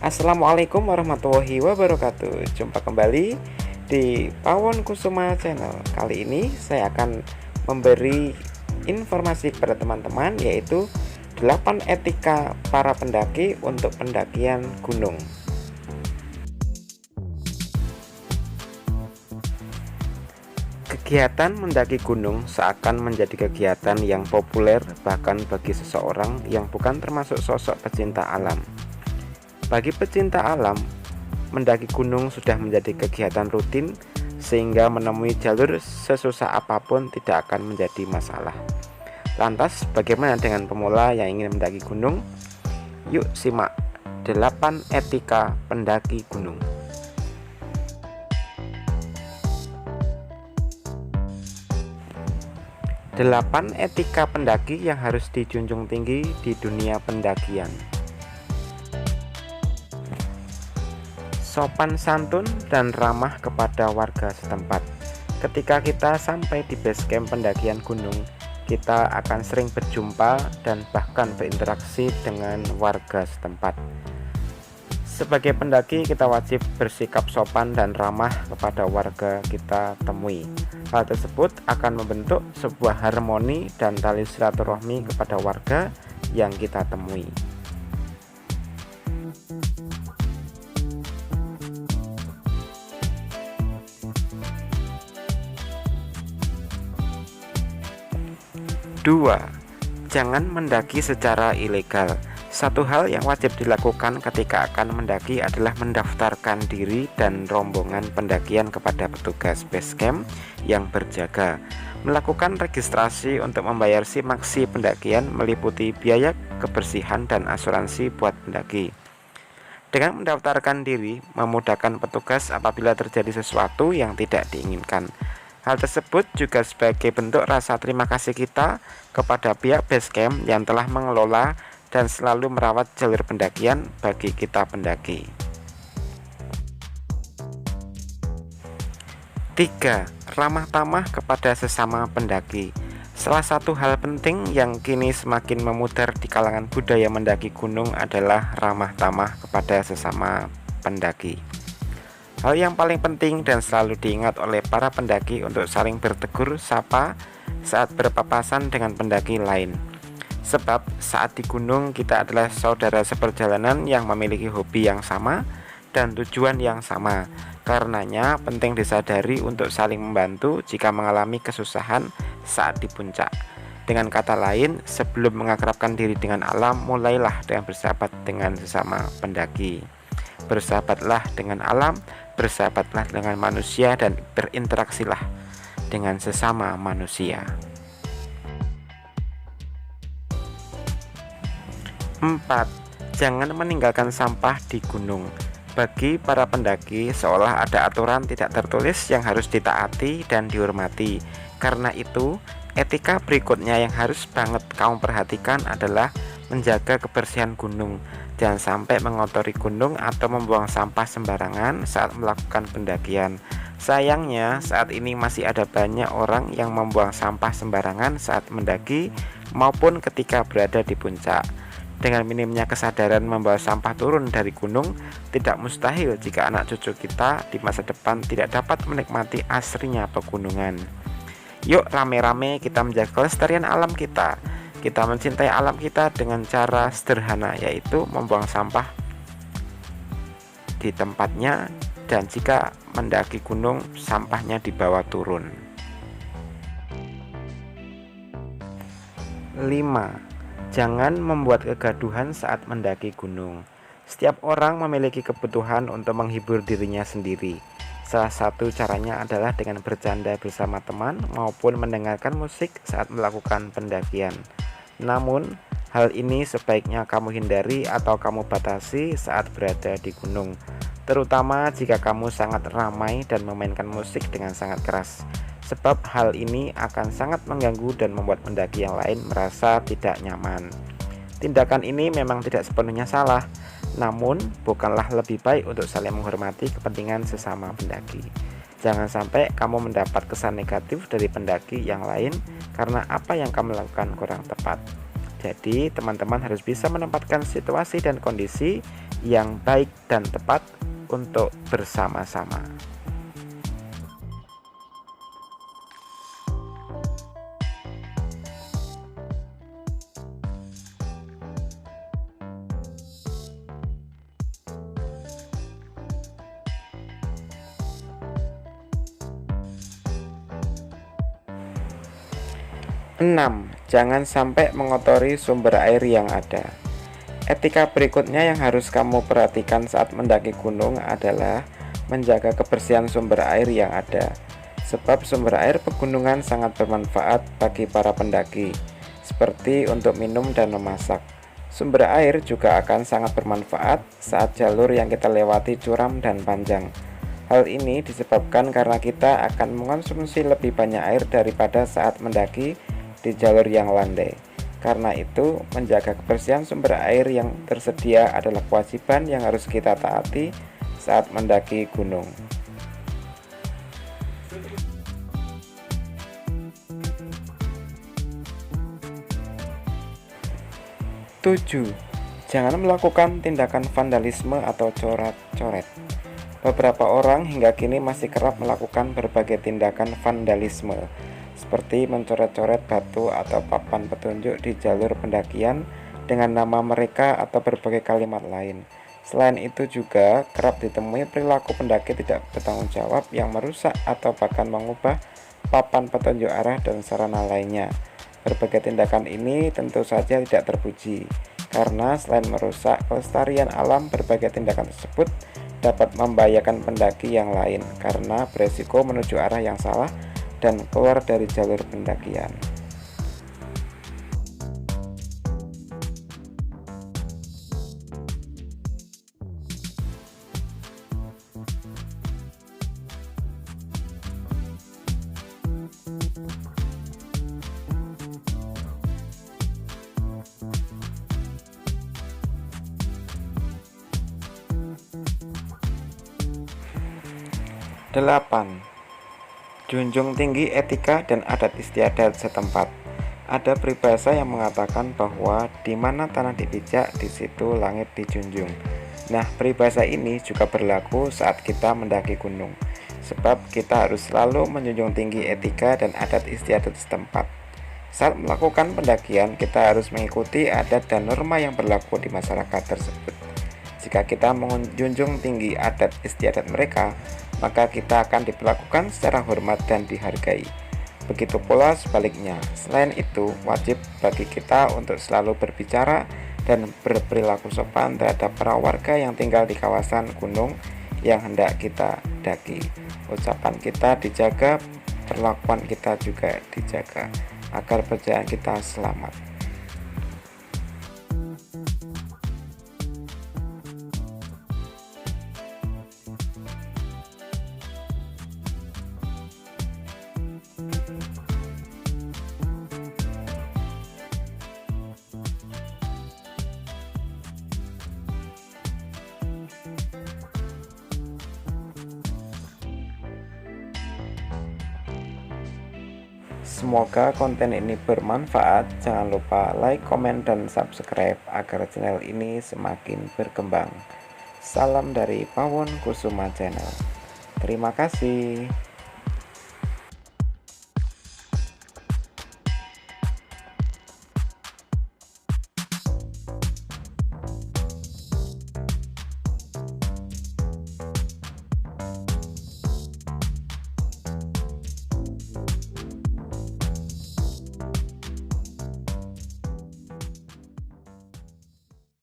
Assalamualaikum warahmatullahi wabarakatuh. Jumpa kembali di Pawon Kusuma Channel. Kali ini saya akan memberi informasi kepada teman-teman, yaitu 8 etika para pendaki untuk pendakian gunung. Kegiatan mendaki gunung seakan menjadi kegiatan yang populer bahkan bagi seseorang yang bukan termasuk sosok pecinta alam. Bagi pecinta alam, mendaki gunung sudah menjadi kegiatan rutin sehingga menemui jalur sesusah apapun tidak akan menjadi masalah. Lantas, bagaimana dengan pemula yang ingin mendaki gunung? Yuk simak 8 etika pendaki gunung. 8 etika pendaki yang harus dijunjung tinggi di dunia pendakian. Sopan santun dan ramah kepada warga setempat. Ketika kita sampai di base camp pendakian gunung, kita akan sering berjumpa dan bahkan berinteraksi dengan warga setempat. Sebagai pendaki, kita wajib bersikap sopan dan ramah kepada warga kita temui. Hal tersebut akan membentuk sebuah harmoni dan tali silaturahmi kepada warga yang kita temui. Dua, jangan mendaki secara ilegal. Satu hal yang wajib dilakukan ketika akan mendaki adalah mendaftarkan diri dan rombongan pendakian kepada petugas base camp yang berjaga. Melakukan registrasi untuk membayar simaksi pendakian meliputi biaya kebersihan dan asuransi buat pendaki. Dengan mendaftarkan diri, memudahkan petugas apabila terjadi sesuatu yang tidak diinginkan. Hal tersebut juga sebagai bentuk rasa terima kasih kita kepada pihak base camp yang telah mengelola dan selalu merawat jalur pendakian bagi kita pendaki. 3. Ramah tamah kepada sesama pendaki. Salah satu hal penting yang kini semakin memudar di kalangan budaya mendaki gunung adalah ramah tamah kepada sesama pendaki. Hal yang paling penting dan selalu diingat oleh para pendaki untuk saling bertegur sapa saat berpapasan dengan pendaki lain. Sebab saat di gunung kita adalah saudara seperjalanan yang memiliki hobi yang sama dan tujuan yang sama. Karenanya penting disadari untuk saling membantu jika mengalami kesusahan saat di puncak. Dengan kata lain, sebelum mengakrabkan diri dengan alam, mulailah dengan bersahabat dengan sesama pendaki. Bersahabatlah dengan alam, bersahabatlah dengan manusia, dan berinteraksilah dengan sesama manusia. 4. Jangan meninggalkan sampah di gunung. Bagi para pendaki, seolah ada aturan tidak tertulis yang harus ditaati dan dihormati. Karena itu, etika berikutnya yang harus banget kamu perhatikan adalah menjaga kebersihan gunung. Jangan sampai mengotori gunung atau membuang sampah sembarangan saat melakukan pendakian. Sayangnya, saat ini masih ada banyak orang yang membuang sampah sembarangan saat mendaki maupun ketika berada di puncak. Dengan minimnya kesadaran membawa sampah turun dari gunung, tidak mustahil jika anak cucu kita di masa depan tidak dapat menikmati asrinya pegunungan. Yuk rame-rame kita menjaga kelestarian alam kita. Kita mencintai alam kita dengan cara sederhana, yaitu membuang sampah di tempatnya, dan jika mendaki gunung, sampahnya dibawa turun. 5. Jangan membuat kegaduhan saat mendaki gunung. Setiap orang memiliki kebutuhan untuk menghibur dirinya sendiri. Salah satu caranya adalah dengan bercanda bersama teman maupun mendengarkan musik saat melakukan pendakian. Namun, hal ini sebaiknya kamu hindari atau kamu batasi saat berada di gunung, terutama jika kamu sangat ramai dan memainkan musik dengan sangat keras. Sebab hal ini akan sangat mengganggu dan membuat pendaki yang lain merasa tidak nyaman. Tindakan ini memang tidak sepenuhnya salah, namun bukanlah lebih baik untuk saling menghormati kepentingan sesama pendaki. Jangan sampai kamu mendapat kesan negatif dari pendaki yang lain karena apa yang kamu lakukan kurang tepat. Jadi, teman-teman harus bisa menempatkan situasi dan kondisi yang baik dan tepat untuk bersama-sama. 6. Jangan sampai mengotori sumber air yang ada. Etika berikutnya yang harus kamu perhatikan saat mendaki gunung adalah menjaga kebersihan sumber air yang ada. Sebab sumber air pegunungan sangat bermanfaat bagi para pendaki, seperti untuk minum dan memasak. Sumber air juga akan sangat bermanfaat saat jalur yang kita lewati curam dan panjang. Hal ini disebabkan karena kita akan mengonsumsi lebih banyak air daripada saat mendaki di jalur yang landai. Karena itu, menjaga kebersihan sumber air yang tersedia adalah kewajiban yang harus kita taati saat mendaki gunung. 7. Jangan melakukan tindakan vandalisme atau coret-coret. Beberapa orang hingga kini masih kerap melakukan berbagai tindakan vandalisme, seperti mencoret-coret batu atau papan petunjuk di jalur pendakian dengan nama mereka atau berbagai kalimat lain. Selain itu juga kerap ditemui perilaku pendaki tidak bertanggung jawab yang merusak atau bahkan mengubah papan petunjuk arah dan sarana lainnya. Berbagai tindakan ini tentu saja tidak terpuji, karena selain merusak kelestarian alam, berbagai tindakan tersebut dapat membahayakan pendaki yang lain karena beresiko menuju arah yang salah dan keluar dari jalur pendakian. 8. Junjung tinggi etika dan adat istiadat setempat. Ada peribahasa yang mengatakan bahwa di mana tanah dipijak, di situ langit dijunjung. Nah, peribahasa ini juga berlaku saat kita mendaki gunung, sebab kita harus selalu menjunjung tinggi etika dan adat istiadat setempat. Saat melakukan pendakian, kita harus mengikuti adat dan norma yang berlaku di masyarakat tersebut. Jika kita menjunjung tinggi adat istiadat mereka, maka kita akan diperlakukan secara hormat dan dihargai. Begitu pula sebaliknya. Selain itu, wajib bagi kita untuk selalu berbicara dan berperilaku sopan terhadap para warga yang tinggal di kawasan gunung yang hendak kita daki. Ucapan kita dijaga, perlakuan kita juga dijaga, agar perjalanan kita selamat. Semoga konten ini bermanfaat. Jangan lupa like, komen, dan subscribe agar channel ini semakin berkembang. Salam dari Pawon Kusuma Channel. Terima kasih.